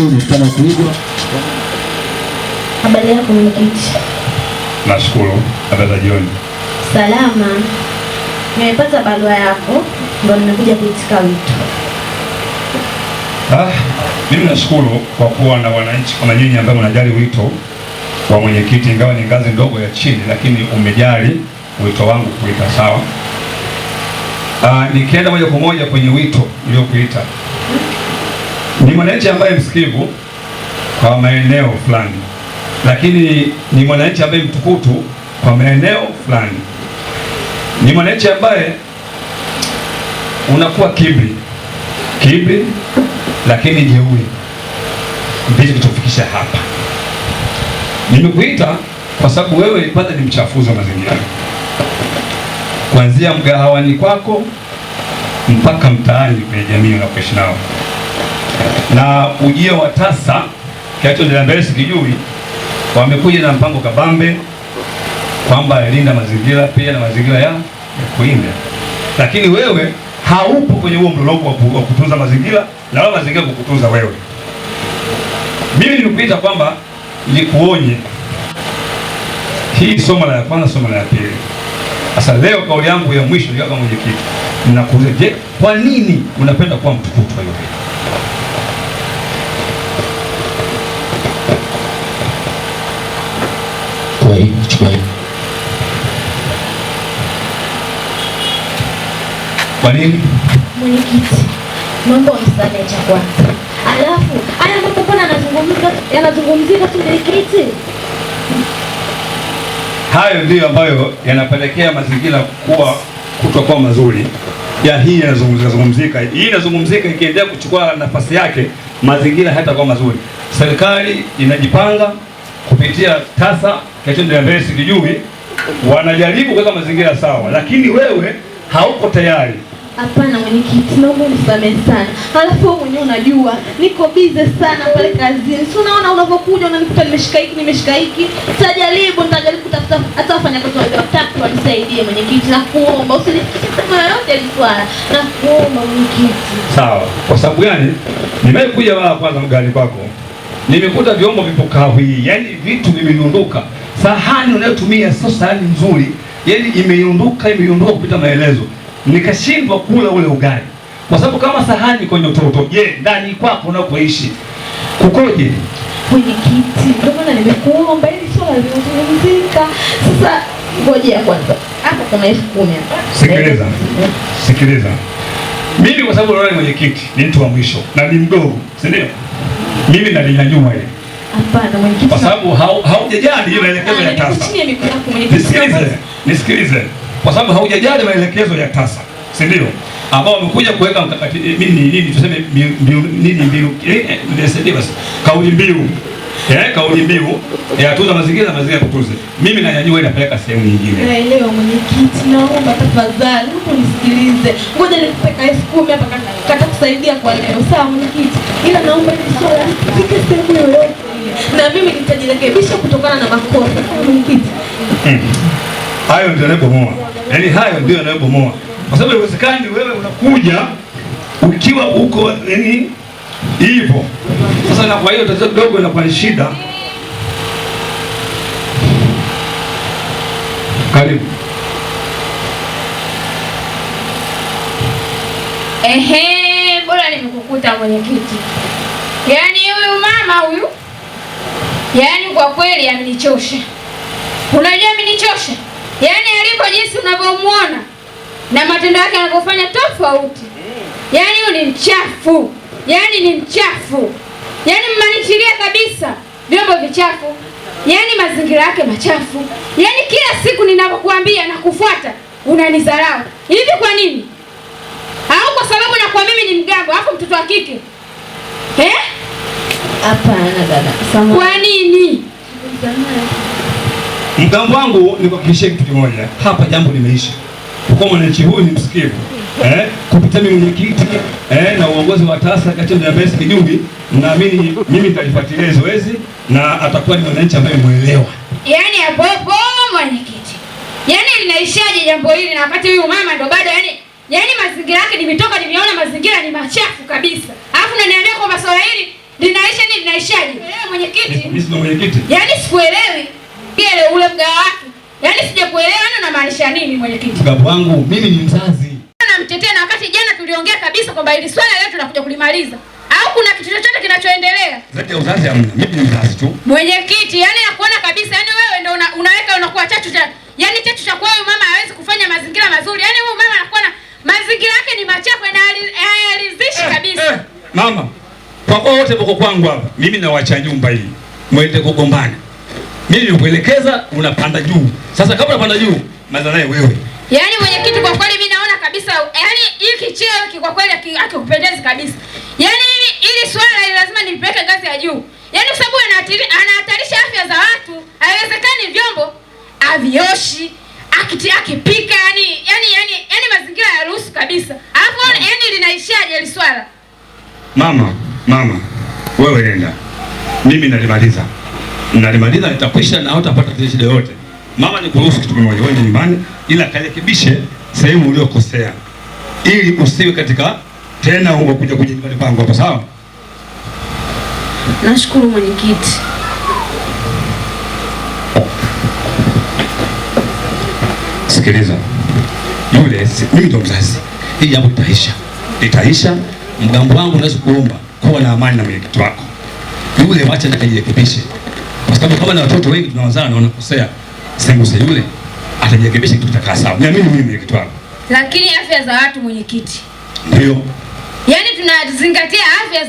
huu ni mfano wa kuigwa. Habari yako mwenyekiti? Nashukuru. Habari za jioni. Salama. Nimepata barua yako ndio nimekuja kuitika wito. Mimi nashukuru kwa kuwa na wananchi kama nyinyi ambao mnajali wito wa mwenyekiti, ingawa ni ngazi ndogo ya chini, lakini umejali wito wangu kuita sawa. Nikienda moja kwa moja kwenye wito uliokuita, ni mwananchi ambaye msikivu kwa maeneo fulani, lakini ni mwananchi ambaye mtukutu kwa maeneo fulani. Ni mwananchi ambaye unakuwa kibri lakini jeuri. Ndicho kilichofikisha hapa. Nimekuita kwa sababu wewe kwanza ni mchafuzi wa mazingira, kuanzia mgahawani kwako mpaka mtaani kwenye jamii unakoishi nao, na ujio wa TASA kinachoendelea mbele sikijui, wamekuja na mpango kabambe kwamba linda mazingira pia na mazingira ya kuinda, lakini wewe haupo kwenye huo mlolongo wa kutunza mazingira na wala mazingira kukutunza wewe. Mimi nimekuita kwamba nikuonye, hii somo la kwanza, somo la pili. Sasa leo kauli yangu ya mwisho ni kama mwenyekiti, ninakuuliza, je, kwa nini unapenda kuwa mtukutu wa hiyo? Kwa nini? Mwenyekiti, mambo msaada cha kwanza. Alafu haya mambo mbona yanazungumzika tu mwenyekiti? Hayo ndiyo ambayo yanapelekea mazingira kutokuwa mazuri. Hii inazungumzika. Hii inazungumzika, ikiendelea kuchukua nafasi yake, mazingira hayatakuwa mazuri. Serikali inajipanga kupitia TASA kinachoendelea mbele sikijui, wanajaribu kuweka mazingira sawa, lakini wewe hauko tayari. Hapana mwenyekiti, naomba unisamehe sana. Halafu wewe mwenyewe unajua niko busy sana pale kazini. Si unaona unavyokuja unanikuta nimeshika hiki. Nitajaribu kutafuta hata wafanyakazi watatu wanisaidie mwenyekiti, na kuomba usinifikishe kama yote ilikuwa. Na kuomba mwenyekiti. Sawa. Kwa sababu gani? Nimekuja wala kwanza mgani kwako, nimekuta vyombo vipo kahwi, yani vitu vimeondoka. Sahani unayotumia sio sahani nzuri, yani imeondoka kupita maelezo. Nikashindwa kula ule ugali kwa sababu kama sahani kwenye utoto. Je, ndani kwako unapoishi kukoje mwenyekiti? Ndio maana nimekuomba ili swala lizungumzika. Sasa ngoja kwanza, hapa kuna 10,000 hapa. Sikiliza. Mimi kwa sababu naona mwenyekiti ni mtu wa mwisho na ni mdogo, si ndio? Mimi nalinyanyua ile. Hapana mwenyekiti, kwa sababu haujajali ile maelekezo ya TASA. Nisikilize. Kwa sababu haujajali maelekezo ya TASA, si ndio? Ambao wamekuja kuweka mkakati tuseme kauli mbiu ya tunza mazingira kutunze. Mimi nanyanyua inapeleka sehemu nyingine. Naelewa mwenyekiti, naomba tafadhali unisikilize. Ngoja nikupeka 10,000 hapa kata kusaidia kwa leo. Sawa mwenyekiti? Ila naomba hili swala lifike sehemu yoyote na mimi nitajirekebisha kutokana na makosa. Mwenyekiti. Hayo ndio yanayobomoa. Yaani hayo ndio yanayobomoa. Kwa sababu haiwezekani wewe unakuja ukiwa uko yani hivyo. Sasa na kwa hiyo tatizo dogo inakuwa ni shida. Karibu. Bora nimekukuta mwenyekiti. Yaani huyu mama huyu, yaani kwa kweli amenichosha. Unajua amenichosha? Yaani alipo jinsi unavyomuona na matendo yake anavyofanya tofauti. Yaani huyu ni mchafu. Yaani mmanichilia kabisa vyombo vichafu. Yaani mazingira yake machafu. Yaani kila siku ninapokuambia na kufuata unanidharau. Hivi kwa nini? Au kwa sababu nakuwa mimi ni mgambo alafu mtoto wa kike? Hapana dada. Kwa nini? Mgambo wangu ni kuhakikishia kitu kimoja. Hapa jambo limeisha. Kwa mwananchi huyu ni msikivu. Kupitia mwenyekiti na uongozi wa TASA katika mbele kijumbi, naamini mimi nitalifuatilia zoezi na atakuwa ni mwananchi ambaye muelewa. Yaani hapo mwenyekiti. Yaani linaishaje jambo hili na wakati huyu mama ndo bado yaani mazingira yake nimeona mazingira ni machafu kabisa. Alafu unaniambia kwamba swala hili linaisha nini? mwenyekiti. Mimi sio mwenyekiti. Yaani sikuelewi. Ile ule mgao wake. Yaani sijakuelewa unamaanisha nini mwenyekiti? Mgao wangu mimi ni mzazi. Namtetea na wakati jana tuliongea kabisa kwamba ili swala leo tunakuja kulimaliza. Au kuna kitu chochote kinachoendelea? Zaidi ya uzazi hamna. Mimi ni mzazi tu. Mwenyekiti, yani nakuona kabisa, yani wewe ndio unaweka unakuwa chachu cha. Yani chachu cha kwa huyu mama hawezi kufanya mazingira mazuri. Yani huyu mama anakuwa na mazingira yake ni machafu na hayalizishi kabisa. Mama, kwa kwa wote mko kwangu hapa. Mimi nawacha nyumba hii. Mwende kugombana. Mimi nikuelekeza unapanda juu. Sasa kama unapanda juu, maana naye wewe. Yaani mwenyekiti, kwa kweli mimi naona kabisa, yani hiki cheo hiki kwa kweli hakikupendezi kabisa. Yaani ili swala hili lazima nilipeleke ngazi ya juu. Yaani kwa sababu anahatarisha afya za watu. Haiwezekani vyombo avioshi, akipika, yani mazingira ya ruhusu kabisa. Alafu yani linaishaje ile swala? Mama, wewe nenda. Mimi nalimaliza nitakwisha na hutapata shida yote. Mama, nikuruhusu kitu kimoja, wewe nyumbani ila karekebishe sehemu uliyokosea. Ili usiwe katika tena kuja nyumbani kwangu hapa, sawa? Nashukuru mwenyekiti. Sikiliza. Mimi ndo mzazi. Hii jambo litaisha. Mgambo wangu unaweza kuomba kuwa na amani na mwenyekiti wako. Yule wacha nikajirekebishe. Kwa sababu kama na watoto wengi tunawazana na wanakosea, sembuse yule atajirekebisha kitu kitakaa sawa. Niamini mimi mwenyekiti wako. Lakini afya za watu mwenyekiti. Ndio. Yaani tunazingatia afya za